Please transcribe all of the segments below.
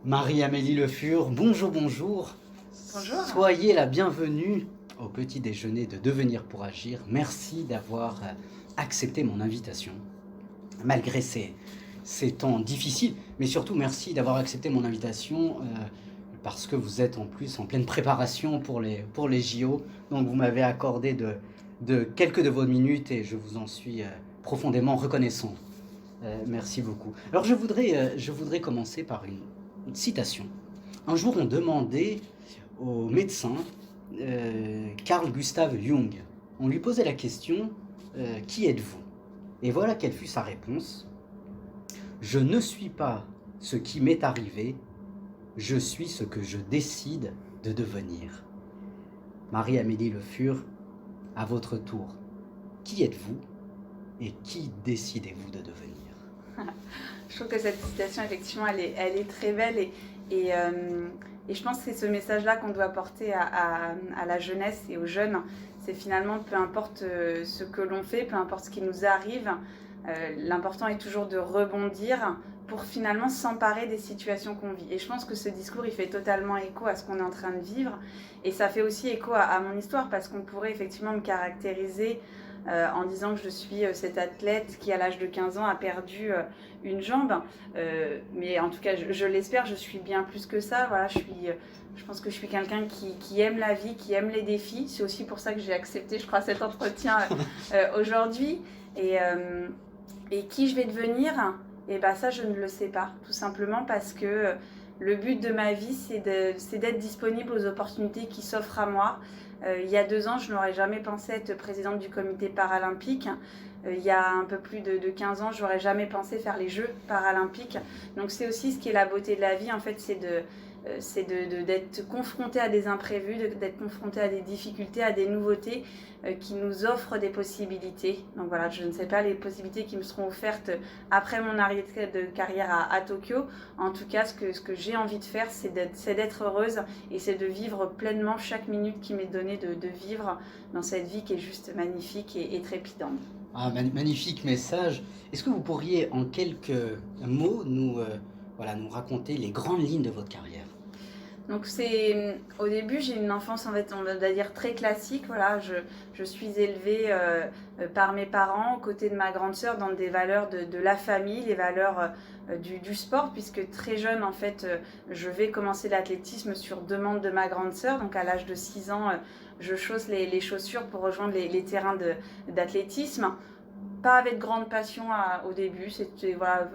Marie-Amélie Le Fur, bonjour, bonjour. Bonjour. Soyez la bienvenue au petit déjeuner de Devenir pour agir. Merci d'avoir accepté mon invitation, malgré ces temps difficiles, mais surtout merci d'avoir accepté mon invitation parce que vous êtes en plus en pleine préparation pour les JO. Donc vous m'avez accordé de quelques de vos minutes et je vous en suis profondément reconnaissant. Merci beaucoup. Alors je voudrais commencer par une citation. Un jour, on demandait au médecin Carl Gustav Jung, on lui posait la question qui êtes-vous? Et voilà quelle fut sa réponse. Je ne suis pas ce qui m'est arrivé, je suis ce que je décide de devenir. Marie-Amélie Le Fur, à votre tour, qui êtes-vous et qui décidez-vous de devenir? Je trouve que cette citation, effectivement, elle est très belle et je pense que c'est ce message-là qu'on doit porter à la jeunesse et aux jeunes. C'est finalement, peu importe ce que l'on fait, peu importe ce qui nous arrive, l'important est toujours de rebondir pour finalement s'emparer des situations qu'on vit. Et je pense que ce discours, il fait totalement écho à ce qu'on est en train de vivre. Et ça fait aussi écho à mon histoire parce qu'on pourrait effectivement me caractériser en disant que je suis cette athlète qui, à l'âge de 15 ans, a perdu une jambe. Mais en tout cas, je l'espère, je suis bien plus que ça. Voilà, je pense que je suis quelqu'un qui aime la vie, qui aime les défis. C'est aussi pour ça que j'ai accepté, je crois, cet entretien aujourd'hui. Et qui je vais devenir, et bah ça, je ne le sais pas. Tout simplement parce que le but de ma vie, c'est d'être disponible aux opportunités qui s'offrent à moi. Il y a 2 ans, je n'aurais jamais pensé être présidente du comité paralympique. Il y a un peu plus de 15 ans, je n'aurais jamais pensé faire les Jeux paralympiques. Donc c'est aussi ce qui est la beauté de la vie, en fait, c'est d'être confronté à des imprévus, d'être confronté à des difficultés, à des nouveautés qui nous offrent des possibilités. Donc voilà, je ne sais pas les possibilités qui me seront offertes après mon arrivée de carrière à Tokyo. En tout cas, ce que j'ai envie de faire, c'est d'être heureuse et c'est de vivre pleinement chaque minute qui m'est donnée de vivre dans cette vie qui est juste magnifique et trépidante. Ah, magnifique message. Est-ce que vous pourriez en quelques mots voilà, nous raconter les grandes lignes de votre carrière? Donc au début, j'ai une enfance, en fait, on va dire très classique. Voilà, je suis élevée par mes parents aux côtés de ma grande sœur dans des valeurs de la famille, les valeurs du sport, puisque très jeune, en fait, je vais commencer l'athlétisme sur demande de ma grande sœur. Donc à l'âge de 6 ans, je chausse les chaussures pour rejoindre les terrains d'athlétisme. Pas avec grande passion au début, c'était voilà,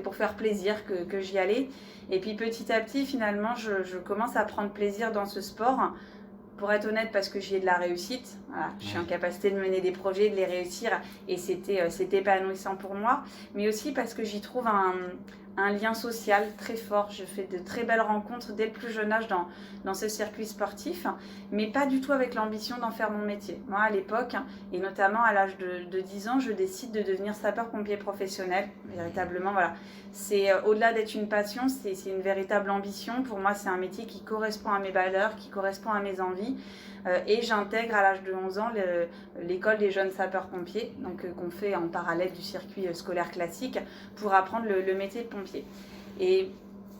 pour faire plaisir que j'y allais. Et puis petit à petit, finalement, je commence à prendre plaisir dans ce sport. Pour être honnête, parce que j'y ai de la réussite. Voilà, je suis en capacité de mener des projets, de les réussir, et c'était épanouissant pour moi. Mais aussi parce que j'y trouve un lien social très fort. Je fais de très belles rencontres dès le plus jeune âge dans ce circuit sportif, mais pas du tout avec l'ambition d'en faire mon métier. Moi, à l'époque, et notamment à l'âge de 10 ans, je décide de devenir sapeur-pompier professionnel. Véritablement, voilà. C'est au-delà d'être une passion, c'est une véritable ambition. Pour moi, c'est un métier qui correspond à mes valeurs, qui correspond à mes envies. Et j'intègre à l'âge de 11 ans l'école des jeunes sapeurs-pompiers, donc qu'on fait en parallèle du circuit scolaire classique pour apprendre le métier de pompier. Et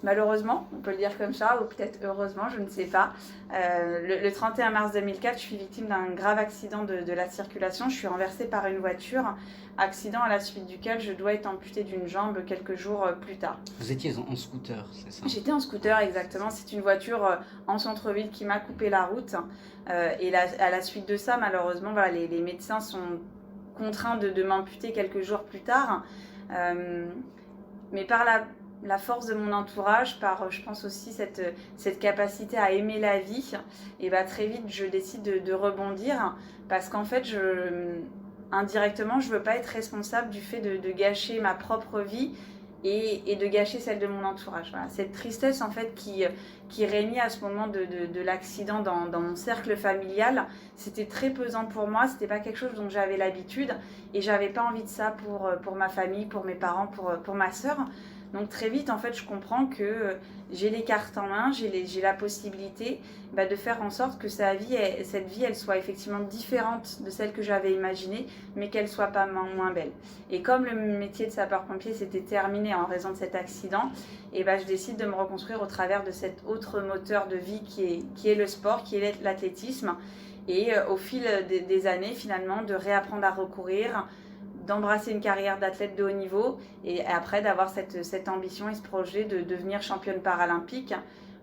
malheureusement, on peut le dire comme ça, ou peut-être heureusement, je ne sais pas, le 31 mars 2004, je suis victime d'un grave accident de la circulation. Je suis renversée par une voiture, accident à la suite duquel je dois être amputée d'une jambe quelques jours plus tard. Vous étiez en scooter, c'est ça? J'étais en scooter, exactement. C'est une voiture en centre-ville qui m'a coupé la route. À la suite de ça, malheureusement, voilà, les médecins sont contraints de m'amputer quelques jours plus tard. Mais par la force de mon entourage, par je pense aussi cette capacité à aimer la vie, et bah, très vite je décide de rebondir parce qu'en fait indirectement je veux pas être responsable du fait de gâcher ma propre vie et de gâcher celle de mon entourage. Voilà. Cette tristesse en fait qui régnait à ce moment de l'accident dans mon cercle familial, c'était très pesant pour moi, c'était pas quelque chose dont j'avais l'habitude et j'avais pas envie de ça pour ma famille, pour mes parents, pour ma sœur. Donc très vite, en fait, je comprends que j'ai les cartes en main, j'ai la possibilité de faire en sorte que cette vie, elle soit effectivement différente de celle que j'avais imaginée, mais qu'elle soit pas moins belle. Et comme le métier de sapeur-pompier s'était terminé en raison de cet accident, je décide de me reconstruire au travers de cet autre moteur de vie qui est le sport, qui est l'athlétisme. Et au fil des années, finalement, de réapprendre à recourir, d'embrasser une carrière d'athlète de haut niveau et après d'avoir cette ambition et ce projet de devenir championne paralympique,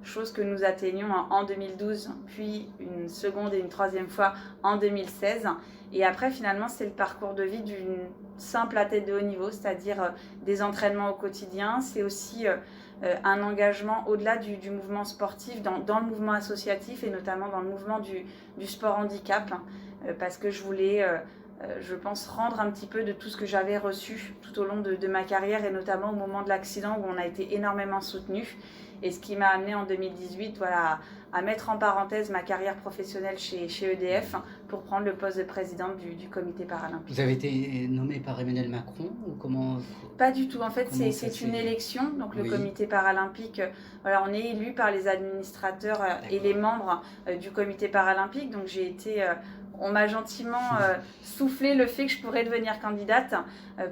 chose que nous atteignons en 2012, puis une seconde et une troisième fois en 2016. Et après, finalement, c'est le parcours de vie d'une simple athlète de haut niveau, c'est-à-dire des entraînements au quotidien. C'est aussi un engagement au-delà du mouvement sportif, dans le mouvement associatif et notamment dans le mouvement du sport handicap, parce que je voulais... je pense rendre un petit peu de tout ce que j'avais reçu tout au long de ma carrière et notamment au moment de l'accident où on a été énormément soutenu. Et ce qui m'a amené en 2018 à mettre en parenthèse ma carrière professionnelle chez EDF pour prendre le poste de présidente du comité paralympique. Vous avez été nommée par Emmanuel Macron ou comment? Pas du tout, en fait c'est une élection, donc le comité paralympique, on est élu par les administrateurs et les membres du comité paralympique, donc j'ai été... on m'a gentiment soufflé le fait que je pourrais devenir candidate.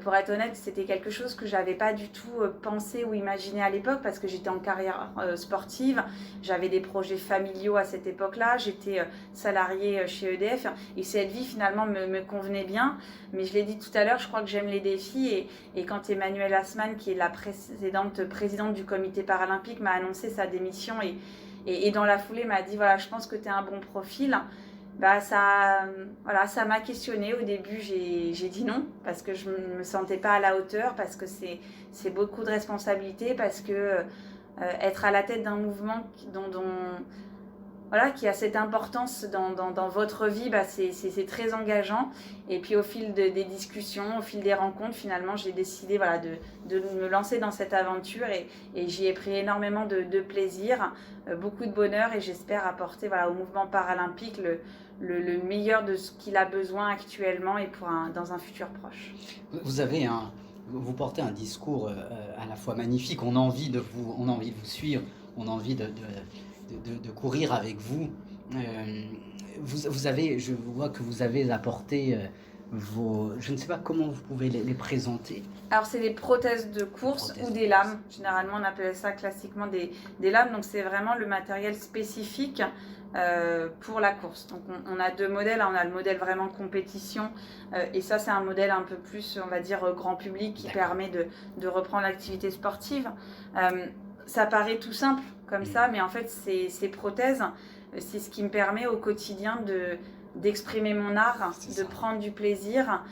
Pour être honnête, c'était quelque chose que je n'avais pas du tout pensé ou imaginé à l'époque parce que j'étais en carrière sportive, j'avais des projets familiaux à cette époque-là, j'étais salariée chez EDF et cette vie finalement me convenait bien. Mais je l'ai dit tout à l'heure, je crois que j'aime les défis et quand Emmanuelle Assmann, qui est la présidente du comité paralympique, m'a annoncé sa démission et dans la foulée m'a dit voilà, je pense que tu es un bon profil. Ça m'a questionnée. Au début, j'ai dit non parce que je ne me sentais pas à la hauteur, parce que c'est beaucoup de responsabilités, parce que être à la tête d'un mouvement qui a cette importance dans votre vie, c'est très engageant. Et puis au fil des discussions, au fil des rencontres, finalement, j'ai décidé de me lancer dans cette aventure et j'y ai pris énormément de plaisir, beaucoup de bonheur et j'espère apporter au mouvement paralympique le meilleur de ce qu'il a besoin actuellement et dans un futur proche. Vous portez un discours à la fois magnifique, on a envie de vous suivre, on a envie de courir avec vous. Je vois que vous avez apporté je ne sais pas comment vous pouvez les présenter. Alors c'est des prothèses de course ou des lames. Généralement on appelle ça classiquement des lames. Donc c'est vraiment le matériel spécifique pour la course. Donc on a deux modèles. On a le modèle vraiment compétition et ça c'est un modèle un peu plus, on va dire, grand public qui permet de reprendre l'activité sportive. Ça paraît tout simple comme ça, mais en fait ces prothèses, c'est ce qui me permet au quotidien d'exprimer mon art, de prendre du plaisir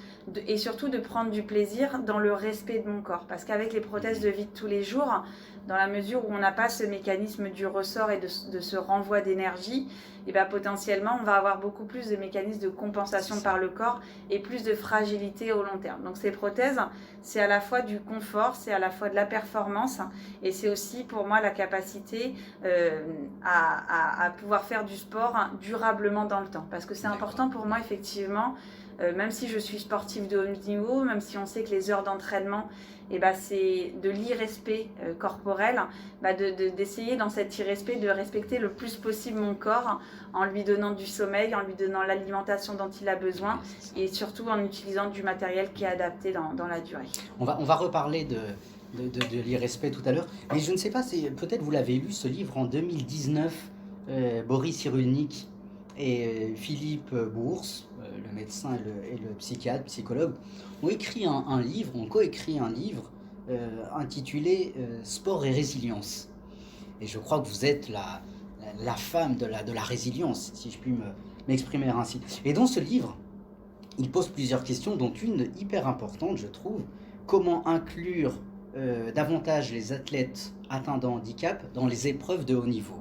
et surtout de prendre du plaisir dans le respect de mon corps. Parce qu'avec les prothèses de vie de tous les jours, dans la mesure où on n'a pas ce mécanisme du ressort et de ce renvoi d'énergie, et potentiellement on va avoir beaucoup plus de mécanismes de compensation par le corps et plus de fragilité au long terme. Donc ces prothèses, c'est à la fois du confort, c'est à la fois de la performance et c'est aussi pour moi la capacité à pouvoir faire du sport durablement dans le temps. Parce que c'est important pour moi effectivement, même si je suis sportive de haut niveau, même si on sait que les heures d'entraînement, c'est de l'irrespect corporel, d'essayer dans cet irrespect de respecter le plus possible mon corps en lui donnant du sommeil, en lui donnant l'alimentation dont il a besoin et surtout en utilisant du matériel qui est adapté dans la durée. On va reparler de l'irrespect tout à l'heure, mais je ne sais pas, peut-être vous l'avez lu ce livre en 2019, Boris Cyrulnik et Philippe Bourse, le médecin et le psychologue, ont coécrit un livre intitulé Sport et résilience. Et je crois que vous êtes la femme de la résilience, si je puis m'exprimer ainsi. Et dans ce livre, il pose plusieurs questions, dont une hyper importante, je trouve. Comment inclure davantage les athlètes atteints de handicap dans les épreuves de haut niveau?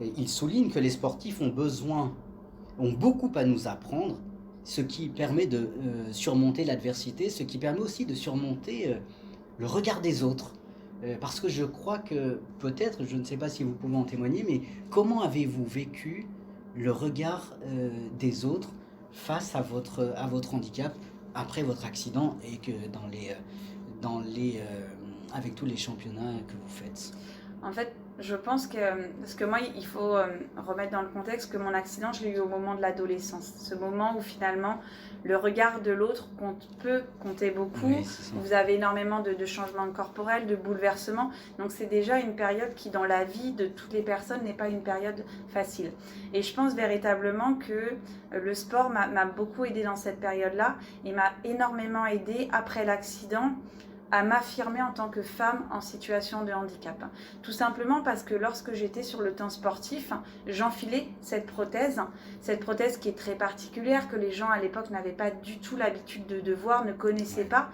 Et il souligne que les sportifs ont beaucoup à nous apprendre, ce qui permet de surmonter l'adversité, ce qui permet aussi de surmonter le regard des autres. Parce que je crois que peut-être, je ne sais pas si vous pouvez en témoigner, mais comment avez-vous vécu le regard des autres face à votre handicap après votre accident et que dans les avec tous les championnats que vous faites? En fait, je pense que, parce que moi, il faut remettre dans le contexte que mon accident, je l'ai eu au moment de l'adolescence. Ce moment où finalement, le regard de l'autre peut compter beaucoup. Oui, c'est ça. Vous avez énormément de changements corporels, de bouleversements. Donc c'est déjà une période qui, dans la vie de toutes les personnes, n'est pas une période facile. Et je pense véritablement que le sport m'a beaucoup aidé dans cette période-là et m'a énormément aidé après l'accident à m'affirmer en tant que femme en situation de handicap. Tout simplement parce que lorsque j'étais sur le temps sportif, j'enfilais cette prothèse qui est très particulière, que les gens à l'époque n'avaient pas du tout l'habitude de voir, ne connaissaient pas.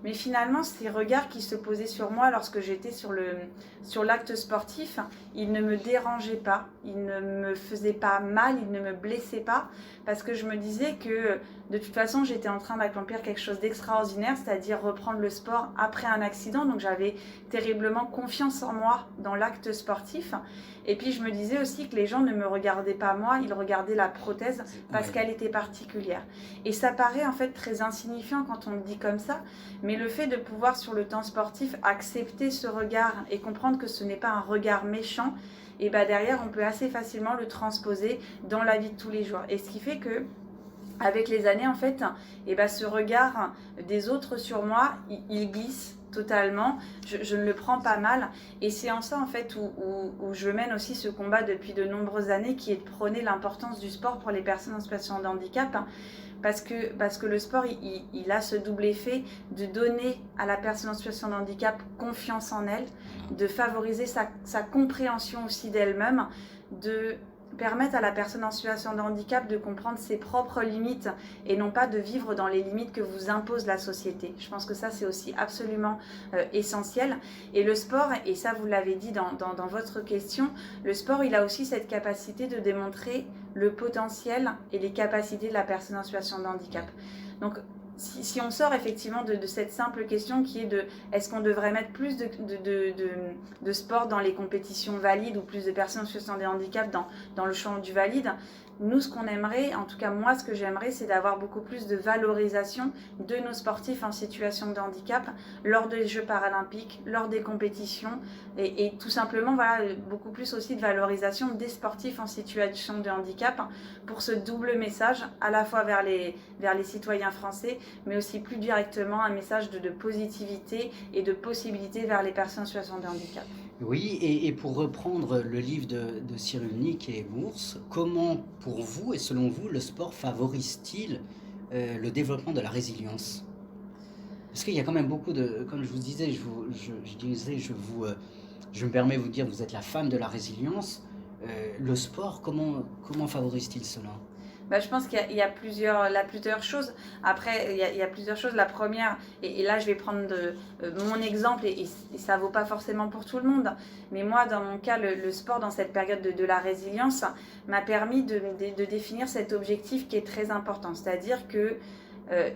Mais finalement, ces regards qui se posaient sur moi lorsque j'étais sur l'acte sportif, ils ne me dérangeaient pas, ils ne me faisaient pas mal, ils ne me blessaient pas, parce que je me disais que de toute façon, j'étais en train d'accomplir quelque chose d'extraordinaire, c'est-à-dire reprendre le sport après un accident. Donc j'avais terriblement confiance en moi dans l'acte sportif. Et puis je me disais aussi que les gens ne me regardaient pas moi, ils regardaient la prothèse parce qu'elle était particulière. Et ça paraît en fait très insignifiant quand on le dit comme ça, mais le fait de pouvoir sur le temps sportif accepter ce regard et comprendre que ce n'est pas un regard méchant, et ben derrière on peut assez facilement le transposer dans la vie de tous les jours. Et ce qui fait que avec les années en fait, et ben ce regard des autres sur moi, il glisse totalement, je ne le prends pas mal, et c'est en ça en fait où je mène aussi ce combat depuis de nombreuses années, qui est de prôner l'importance du sport pour les personnes en situation de handicap, parce que le sport il a ce double effet de donner à la personne en situation de handicap confiance en elle, de favoriser sa compréhension aussi d'elle-même, de permettre à la personne en situation de handicap de comprendre ses propres limites et non pas de vivre dans les limites que vous impose la société. Je pense que ça, c'est aussi absolument essentiel. Et le sport, et ça vous l'avez dit dans votre question, le sport, il a aussi cette capacité de démontrer le potentiel et les capacités de la personne en situation de handicap. Donc, si on sort effectivement de cette simple question qui est de est-ce qu'on devrait mettre plus de sport dans les compétitions valides ou plus de personnes en situation de handicap dans le champ du valide, nous ce qu'on aimerait, en tout cas moi ce que j'aimerais, c'est d'avoir beaucoup plus de valorisation de nos sportifs en situation de handicap lors des Jeux paralympiques, lors des compétitions et tout simplement voilà, beaucoup plus aussi de valorisation des sportifs en situation de handicap pour ce double message à la fois vers les citoyens français, mais aussi plus directement un message de positivité et de possibilité vers les personnes en situation de handicap. Oui, et pour reprendre le livre de Cyrulnik et Bourse, comment pour vous et selon vous le sport favorise-t-il le développement de la résilience? Parce qu'il y a quand même beaucoup de, comme je vous disais, je me permets de vous dire, vous êtes la femme de la résilience. Le sport, comment favorise-t-il cela? Bah, je pense qu'il y a plusieurs choses. Après, il y a plusieurs choses. La première, et là je vais prendre mon exemple, et ça ne vaut pas forcément pour tout le monde, mais moi dans mon cas, le sport dans cette période de la résilience m'a permis de définir cet objectif qui est très important. C'est-à-dire que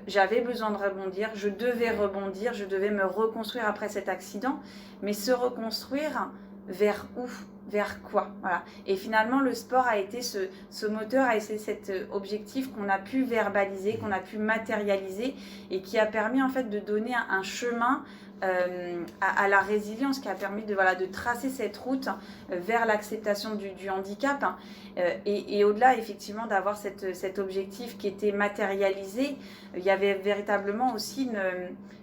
j'avais besoin de rebondir, je devais me reconstruire après cet accident, mais se reconstruire vers où? Vers quoi? Voilà. Et finalement, le sport a été ce moteur, a été cet objectif qu'on a pu verbaliser, qu'on a pu matérialiser et qui a permis en fait de donner un chemin à la résilience, qui a permis de tracer cette route vers l'acceptation du handicap et au-delà effectivement d'avoir cet objectif qui était matérialisé, il y avait véritablement aussi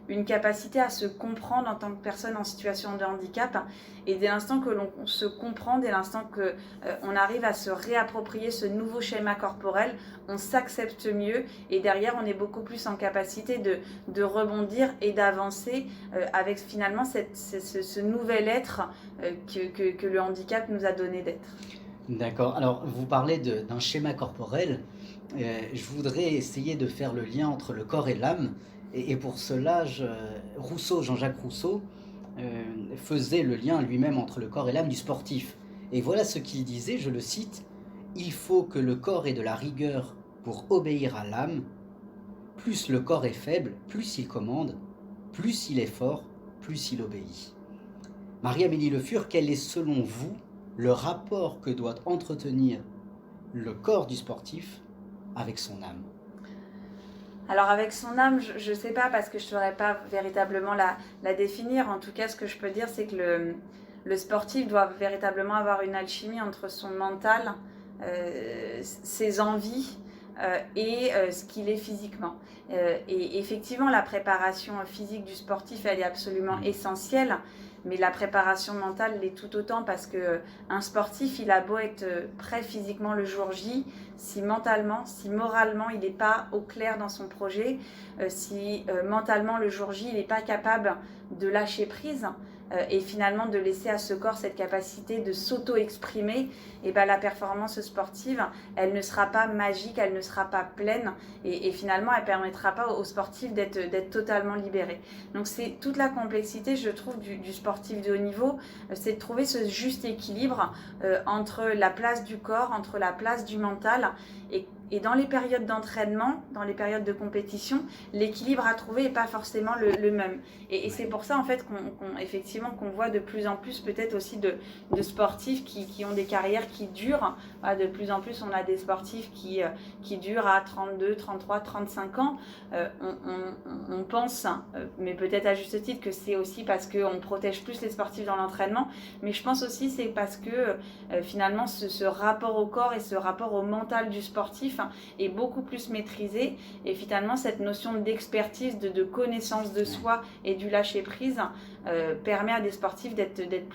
une capacité à se comprendre en tant que personne en situation de handicap, et dès l'instant que l'on se comprend, dès l'instant que on arrive à se réapproprier ce nouveau schéma corporel, on s'accepte mieux et derrière on est beaucoup plus en capacité de rebondir et d'avancer avec finalement ce nouvel être que le handicap nous a donné d'être. D'accord. Alors, vous parlez d'un schéma corporel. Je voudrais essayer de faire le lien entre le corps et l'âme. Et pour cela, Jean-Jacques Rousseau, faisait le lien lui-même entre le corps et l'âme du sportif. Et voilà ce qu'il disait, je le cite: «Il faut que le corps ait de la rigueur pour obéir à l'âme. Plus le corps est faible, plus il commande. Plus il est fort, plus il obéit.» Marie-Amélie Le Fur, quel est selon vous le rapport que doit entretenir le corps du sportif avec son âme? Alors avec son âme, je ne sais pas parce que je ne saurais pas véritablement la définir. En tout cas, ce que je peux dire, c'est que le sportif doit véritablement avoir une alchimie entre son mental, ses envies et ce qu'il est physiquement. Et effectivement, la préparation physique du sportif, elle est absolument essentielle. Mais la préparation mentale l'est tout autant parce que un sportif, il a beau être prêt physiquement le jour J, si mentalement, si moralement, il n'est pas au clair dans son projet, si mentalement le jour J, il n'est pas capable de lâcher prise et finalement de laisser à ce corps cette capacité de s'auto-exprimer, et ben la performance sportive, elle ne sera pas magique, elle ne sera pas pleine et finalement elle ne permettra pas aux sportifs d'être totalement libérés. Donc c'est toute la complexité, je trouve, du sportif de haut niveau, c'est de trouver ce juste équilibre entre la place du corps, entre la place du mental et dans les périodes d'entraînement, dans les périodes de compétition, l'équilibre à trouver n'est pas forcément le même. Et c'est pour ça en fait effectivement qu'on voit de plus en plus peut-être aussi de sportifs qui ont des carrières qui durent. Voilà, de plus en plus on a des sportifs qui durent à 32, 33, 35 ans. On pense, mais peut-être à juste titre, que c'est aussi parce qu'on protège plus les sportifs dans l'entraînement. Mais je pense aussi c'est parce que finalement ce rapport au corps et ce rapport au mental du sportif est beaucoup plus maîtrisé et finalement cette notion d'expertise, de connaissance de soi et du lâcher prise permet à des sportifs d'être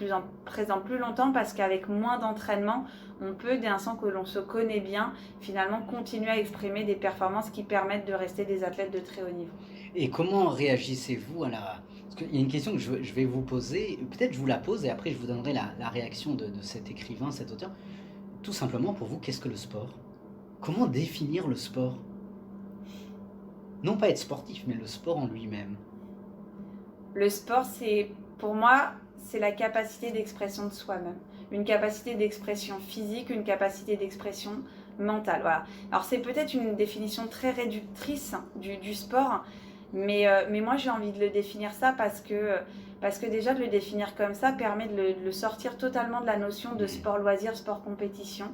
présents plus longtemps parce qu'avec moins d'entraînement on peut, dès l'instant que l'on se connaît bien, finalement continuer à exprimer des performances qui permettent de rester des athlètes de très haut niveau. Et comment réagissez-vous Parce qu'il y a une question que je vais vous poser, peut-être je vous la pose et après je vous donnerai la réaction de cet écrivain, cet auteur. Tout simplement, pour vous, qu'est-ce que le sport? Comment définir le sport? Non pas être sportif, mais le sport en lui-même. Le sport, pour moi, c'est la capacité d'expression de soi-même. Une capacité d'expression physique, une capacité d'expression mentale. Voilà. Alors c'est peut-être une définition très réductrice du sport, mais moi j'ai envie de le définir ça parce que déjà de le définir comme ça permet de le sortir totalement de la notion de sport-loisir, sport-compétition.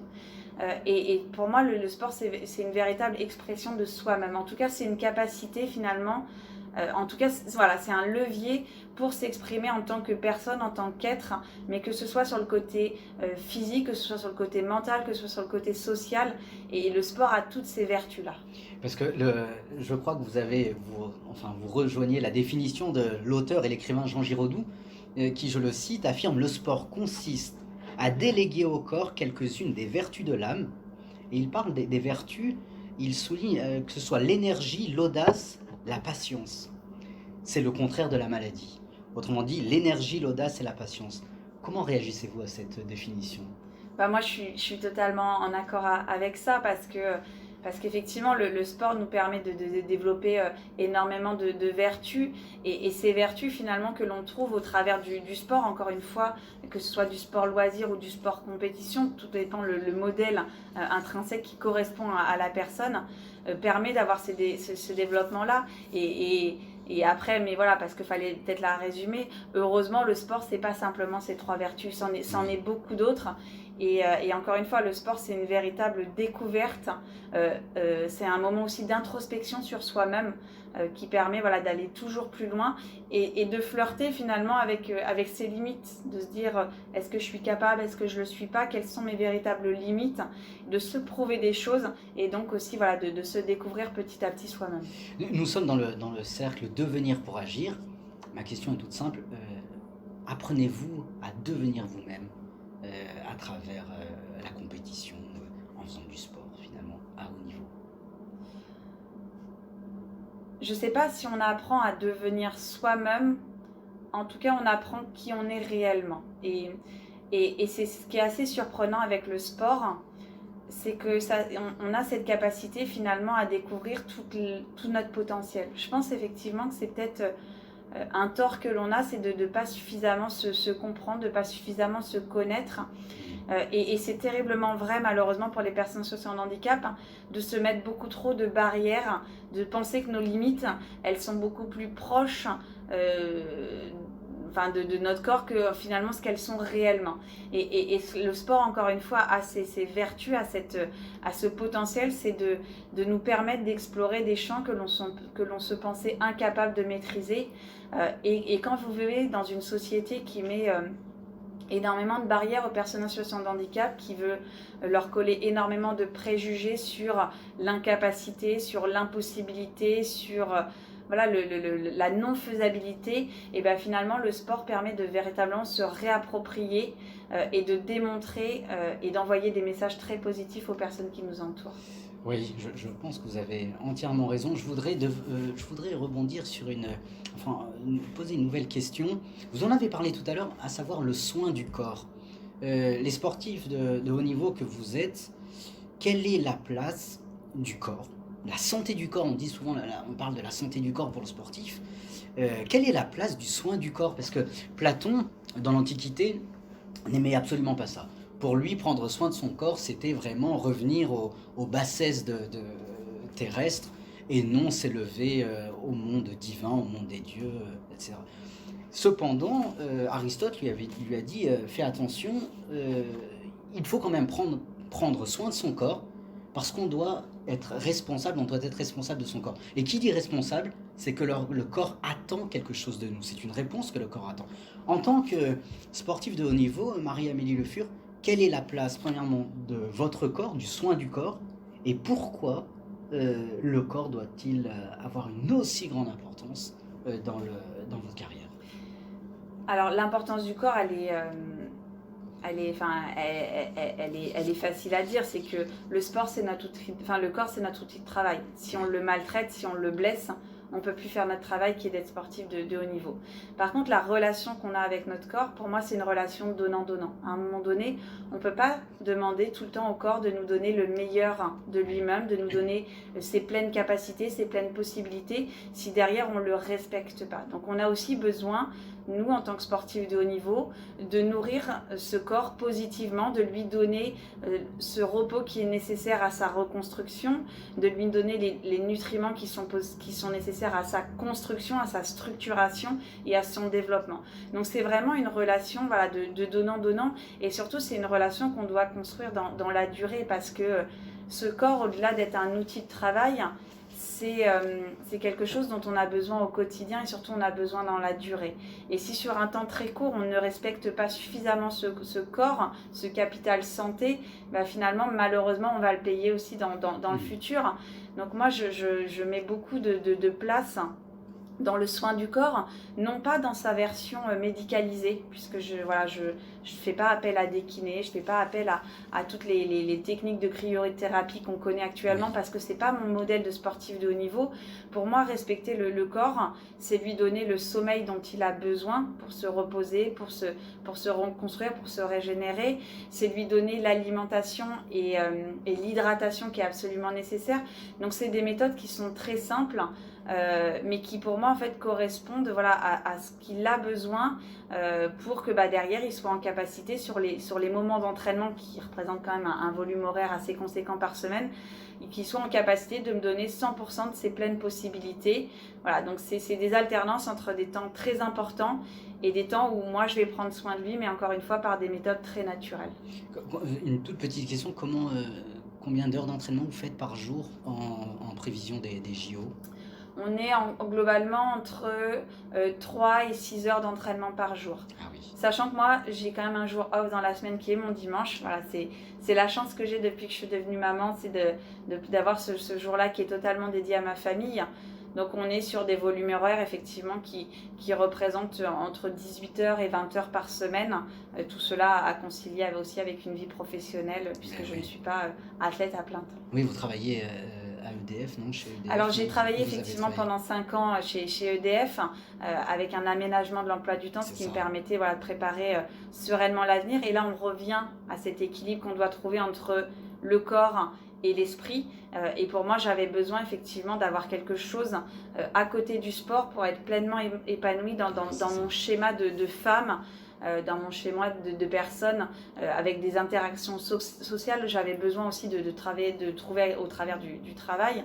Et pour moi, le sport, c'est une véritable expression de soi-même. En tout cas, c'est une capacité finalement, en tout cas, voilà, c'est un levier pour s'exprimer en tant que personne, en tant qu'être, mais que ce soit sur le côté physique, que ce soit sur le côté mental, que ce soit sur le côté social. Et le sport a toutes ces vertus-là. Parce que je crois que vous rejoignez la définition de l'auteur et l'écrivain Jean Giraudoux, qui, je le cite, affirme: le sport consiste à déléguer au corps quelques-unes des vertus de l'âme. Et il parle des vertus, il souligne que ce soit l'énergie, l'audace, la patience. C'est le contraire de la maladie. Autrement dit, l'énergie, l'audace et la patience. Comment réagissez-vous à cette définition? Bah moi, je suis totalement en accord avec ça parce qu'effectivement, le sport nous permet de développer énormément de vertus et ces vertus finalement que l'on trouve au travers du sport, encore une fois, que ce soit du sport loisir ou du sport compétition, tout dépend le modèle intrinsèque qui correspond à la personne, permet d'avoir ce développement-là. Et après, mais voilà, parce qu'il fallait peut-être la résumer, heureusement, le sport, c'est pas simplement ces trois vertus, c'en est beaucoup d'autres. Et encore une fois, le sport, c'est une véritable découverte. C'est un moment aussi d'introspection sur soi-même qui permet voilà, d'aller toujours plus loin et de flirter finalement avec ses limites, de se dire est-ce que je suis capable, est-ce que je ne le suis pas, quelles sont mes véritables limites, de se prouver des choses et donc aussi voilà, de se découvrir petit à petit soi-même. Nous sommes dans le cercle devenir pour agir. Ma question est toute simple. Apprenez-vous à devenir vous-même à travers la compétition, en faisant du sport finalement à haut niveau? Je ne sais pas si on apprend à devenir soi-même, en tout cas on apprend qui on est réellement. Et c'est ce qui est assez surprenant avec le sport, c'est que on a cette capacité finalement à découvrir tout notre potentiel. Je pense effectivement que c'est peut-être un tort que l'on a, c'est de ne pas suffisamment se comprendre, de ne pas suffisamment se connaître. Et c'est terriblement vrai malheureusement pour les personnes souffrant de handicap, de se mettre beaucoup trop de barrières, de penser que nos limites, elles sont beaucoup plus proches de notre corps que finalement ce qu'elles sont réellement. Et le sport, encore une fois, a ses vertus, a ce potentiel, c'est de nous permettre d'explorer des champs que l'on se pensait incapable de maîtriser. Et quand vous vivez dans une société qui met énormément de barrières aux personnes en situation de handicap, qui veut leur coller énormément de préjugés sur l'incapacité, sur l'impossibilité, sur voilà, la non-faisabilité, et bien finalement le sport permet de véritablement se réapproprier et de démontrer et d'envoyer des messages très positifs aux personnes qui nous entourent. Oui, je pense que vous avez entièrement raison. Je voudrais rebondir sur poser une nouvelle question. Vous en avez parlé tout à l'heure, à savoir le soin du corps. Les sportifs de haut niveau que vous êtes, quelle est la place du corps? La santé du corps, on dit souvent, on parle de la santé du corps pour le sportif. Quelle est la place du soin du corps? Parce que Platon, dans l'Antiquité, n'aimait absolument pas ça. Pour lui, prendre soin de son corps, c'était vraiment revenir aux bassesses terrestres et non s'élever au monde divin, au monde des dieux, etc. Cependant, Aristote lui a dit fais attention, il faut quand même prendre soin de son corps parce qu'on doit être responsable, on doit être responsable de son corps. Et qui dit responsable, c'est que le corps attend quelque chose de nous. C'est une réponse que le corps attend. En tant que sportif de haut niveau, Marie-Amélie Le Fur, quelle est la place, premièrement, de votre corps, du soin du corps, et pourquoi le corps doit-il avoir une aussi grande importance dans votre carrière? Alors l'importance du corps, elle est facile à dire. C'est que le sport, c'est notre outil, le corps, c'est notre outil de travail. Si on le maltraite, si on le blesse, on ne peut plus faire notre travail qui est d'être sportif de haut niveau. Par contre, la relation qu'on a avec notre corps, pour moi, c'est une relation donnant-donnant. À un moment donné, on ne peut pas demander tout le temps au corps de nous donner le meilleur de lui-même, de nous donner ses pleines capacités, ses pleines possibilités, si derrière, on ne le respecte pas. Donc, on a aussi besoin, nous, en tant que sportifs de haut niveau, de nourrir ce corps positivement, de lui donner ce repos qui est nécessaire à sa reconstruction, de lui donner les nutriments qui sont nécessaires à sa construction, à sa structuration et à son développement. Donc c'est vraiment une relation voilà, de donnant-donnant, et surtout c'est une relation qu'on doit construire dans la durée, parce que ce corps, au-delà d'être un outil de travail, c'est quelque chose dont on a besoin au quotidien, et surtout on a besoin dans la durée. Et si sur un temps très court on ne respecte pas suffisamment ce corps, ce capital santé, bah finalement malheureusement on va le payer aussi dans le futur. Donc moi je mets beaucoup de place dans le soin du corps, non pas dans sa version médicalisée, puisque je fais pas appel à des kinés, je fais pas appel à toutes les techniques de cryothérapie qu'on connaît actuellement, parce que c'est pas mon modèle de sportif de haut niveau. Pour moi, respecter le corps, c'est lui donner le sommeil dont il a besoin pour se reposer, pour se reconstruire, pour se régénérer. C'est lui donner l'alimentation et l'hydratation qui est absolument nécessaire. Donc c'est des méthodes qui sont très simples, mais qui pour moi en fait correspondent à ce qu'il a besoin pour que derrière il soit en capacité sur les moments d'entraînement qui représentent quand même un volume horaire assez conséquent par semaine, et qu'il soit en capacité de me donner 100% de ses pleines possibilités. Voilà, donc c'est des alternances entre des temps très importants et des temps où moi je vais prendre soin de lui, mais encore une fois par des méthodes très naturelles. Une toute petite question, combien d'heures d'entraînement vous faites par jour en prévision des JO? On est globalement entre 3 et 6 heures d'entraînement par jour. Ah oui. Sachant que moi, j'ai quand même un jour off dans la semaine qui est mon dimanche. Voilà, c'est la chance que j'ai depuis que je suis devenue maman, c'est d'avoir ce jour-là qui est totalement dédié à ma famille. Donc on est sur des volumes horaires effectivement qui représentent entre 18h et 20h par semaine. Tout cela à concilier aussi avec une vie professionnelle, puisque je ne suis pas athlète à plein temps. Oui, vous travaillez à EDF, non? Chez EDF. Alors j'ai travaillé effectivement pendant 5 ans chez EDF avec un aménagement de l'emploi du temps, ce qui me permettait de préparer sereinement l'avenir. Et là on revient à cet équilibre qu'on doit trouver entre le corps et l'esprit. Et pour moi, j'avais besoin effectivement d'avoir quelque chose à côté du sport pour être pleinement épanouie dans mon schéma de femme, dans mon schéma de personne avec des interactions sociales. J'avais besoin aussi de trouver au travers du travail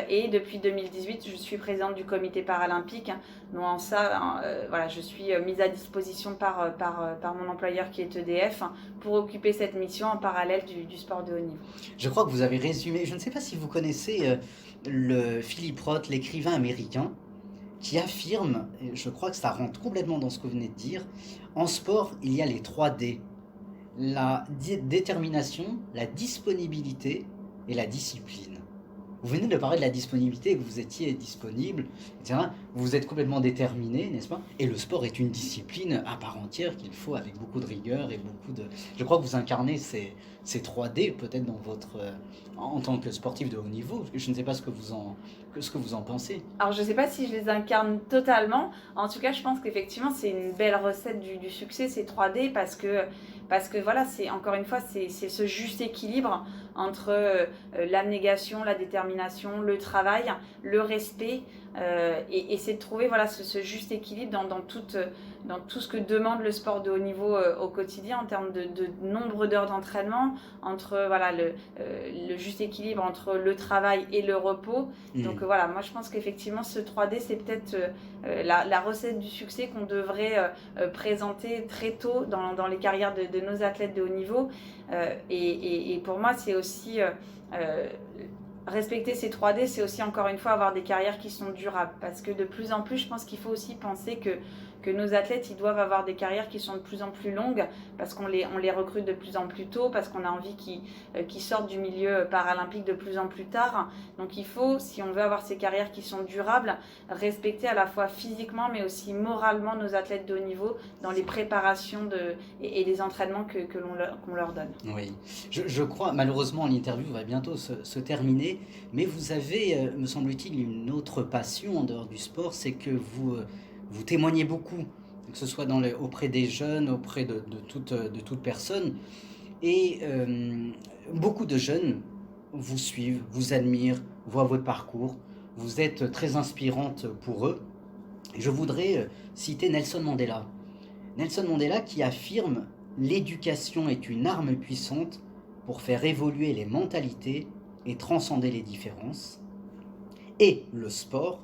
Et depuis 2018, je suis présidente du comité paralympique. Donc en ça, voilà, je suis mise à disposition par mon employeur qui est EDF pour occuper cette mission en parallèle du sport de haut niveau. Je crois que vous avez résumé, je ne sais pas si vous connaissez le Philip Roth, l'écrivain américain, qui affirme, et je crois que ça rentre complètement dans ce que vous venez de dire, en sport, il y a les 3 D. La détermination, la disponibilité et la discipline. Vous venez de parler de la disponibilité, que vous étiez disponible, etc. Vous êtes complètement déterminé, n'est-ce pas? Et le sport est une discipline à part entière qu'il faut avec beaucoup de rigueur et beaucoup de... Je crois que vous incarnez ces 3D peut-être dans votre... en tant que sportif de haut niveau. Je ne sais pas ce que vous en pensez. Alors je ne sais pas si je les incarne totalement. En tout cas, je pense qu'effectivement, c'est une belle recette du succès, ces 3D, parce que voilà, c'est encore une fois, c'est ce juste équilibre entre l'abnégation, la détermination, le travail, le respect, et c'est de trouver voilà, ce juste équilibre dans tout ce que demande le sport de haut niveau au quotidien en termes de nombre d'heures d'entraînement, entre voilà, le juste équilibre entre le travail et le repos. Donc voilà, moi je pense qu'effectivement ce 3D c'est peut-être la recette du succès qu'on devrait présenter très tôt dans les carrières de nos athlètes de haut niveau. Et pour moi c'est aussi... respecter ces 3D, c'est aussi encore une fois avoir des carrières qui sont durables. Parce que de plus en plus, je pense qu'il faut aussi penser que nos athlètes, ils doivent avoir des carrières qui sont de plus en plus longues, parce qu'on les recrute de plus en plus tôt, parce qu'on a envie qu'ils sortent du milieu paralympique de plus en plus tard. Donc il faut, si on veut avoir ces carrières qui sont durables, respecter à la fois physiquement, mais aussi moralement nos athlètes de haut niveau dans les préparations et les entraînements qu'on leur donne. Oui, je crois, malheureusement l'interview va bientôt se terminer, mais vous avez, me semble-t-il, une autre passion en dehors du sport, c'est que vous témoignez beaucoup, que ce soit auprès des jeunes, auprès de toute personne, et beaucoup de jeunes vous suivent, vous admirent, voient votre parcours, vous êtes très inspirante pour eux. Et je voudrais citer Nelson Mandela. Nelson Mandela qui affirme: l'éducation est une arme puissante pour faire évoluer les mentalités et transcender les différences. Et le sport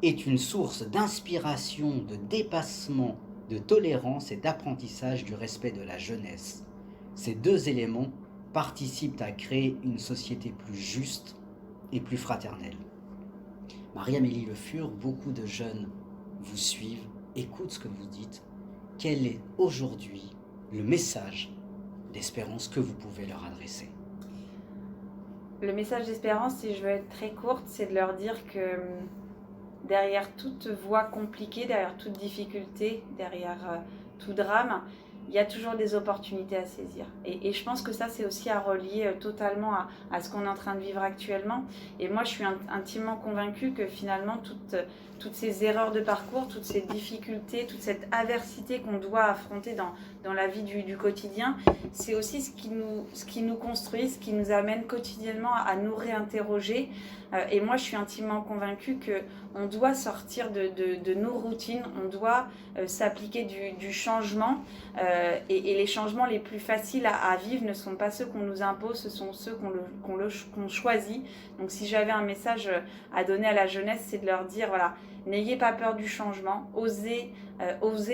est une source d'inspiration, de dépassement, de tolérance et d'apprentissage du respect de la jeunesse. Ces 2 éléments participent à créer une société plus juste et plus fraternelle. Marie-Amélie Le Fur, beaucoup de jeunes vous suivent, écoutent ce que vous dites. Quel est aujourd'hui le message d'espérance que vous pouvez leur adresser? Le message d'espérance, si je veux être très courte, c'est de leur dire que derrière toute voie compliquée, derrière toute difficulté, derrière tout drame, il y a toujours des opportunités à saisir. Et je pense que ça, c'est aussi à relier totalement à ce qu'on est en train de vivre actuellement. Et moi, je suis intimement convaincue que finalement, toutes ces erreurs de parcours, toutes ces difficultés, toute cette adversité qu'on doit affronter dans la vie du quotidien, c'est aussi ce qui nous construit, ce qui nous amène quotidiennement à nous réinterroger. Et moi, je suis intimement convaincue qu'on doit sortir de nos routines, on doit s'appliquer du changement. Et les changements les plus faciles à vivre ne sont pas ceux qu'on nous impose, ce sont ceux qu'on choisit. Donc si j'avais un message à donner à la jeunesse, c'est de leur dire, voilà, n'ayez pas peur du changement, osez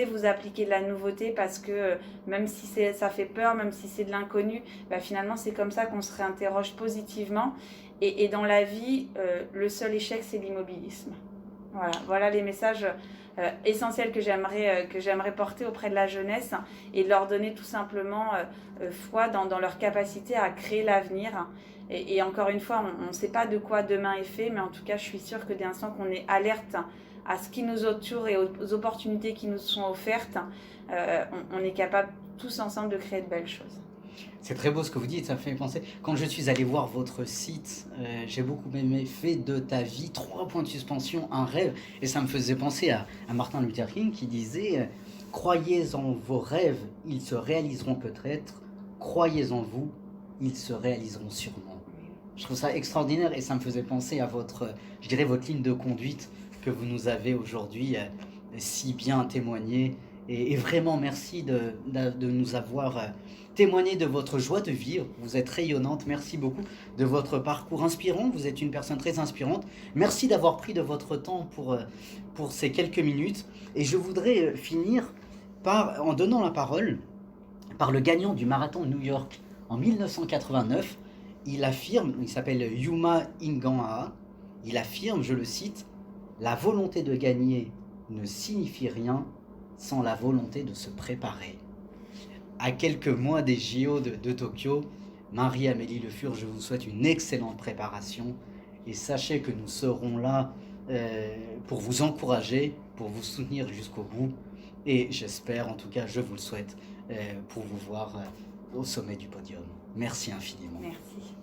vous appliquer de la nouveauté, parce que même si ça fait peur, même si c'est de l'inconnu, bah finalement c'est comme ça qu'on se réinterroge positivement. Et dans la vie, le seul échec, c'est l'immobilisme. Voilà les messages essentiels que j'aimerais porter auprès de la jeunesse, et de leur donner tout simplement foi dans leur capacité à créer l'avenir. Et encore une fois, on ne sait pas de quoi demain est fait, mais en tout cas, je suis sûre que dès l'instant qu'on est alerte à ce qui nous entoure et aux opportunités qui nous sont offertes, on est capable tous ensemble de créer de belles choses. C'est très beau ce que vous dites, ça me fait penser. Quand je suis allé voir votre site, j'ai beaucoup aimé fait de ta vie, 3 points de suspension, un rêve. Et ça me faisait penser à Martin Luther King qui disait croyez en vos rêves, ils se réaliseront peut-être. Croyez en vous, ils se réaliseront sûrement. Je trouve ça extraordinaire et ça me faisait penser à votre ligne de conduite que vous nous avez aujourd'hui si bien témoigné Et vraiment, merci de nous avoir témoigné de votre joie de vivre. Vous êtes rayonnante. Merci beaucoup de votre parcours inspirant. Vous êtes une personne très inspirante. Merci d'avoir pris de votre temps pour ces quelques minutes. Et je voudrais finir en donnant la parole par le gagnant du marathon de New York en 1989. Il affirme, il s'appelle Yuma Inganaa, il affirme, je le cite, « La volonté de gagner ne signifie rien sans la volonté de se préparer ». À quelques mois des JO de Tokyo, Marie-Amélie Le Fur, je vous souhaite une excellente préparation et sachez que nous serons là pour vous encourager, pour vous soutenir jusqu'au bout et j'espère, en tout cas je vous le souhaite, pour vous voir au sommet du podium. Merci infiniment. Merci.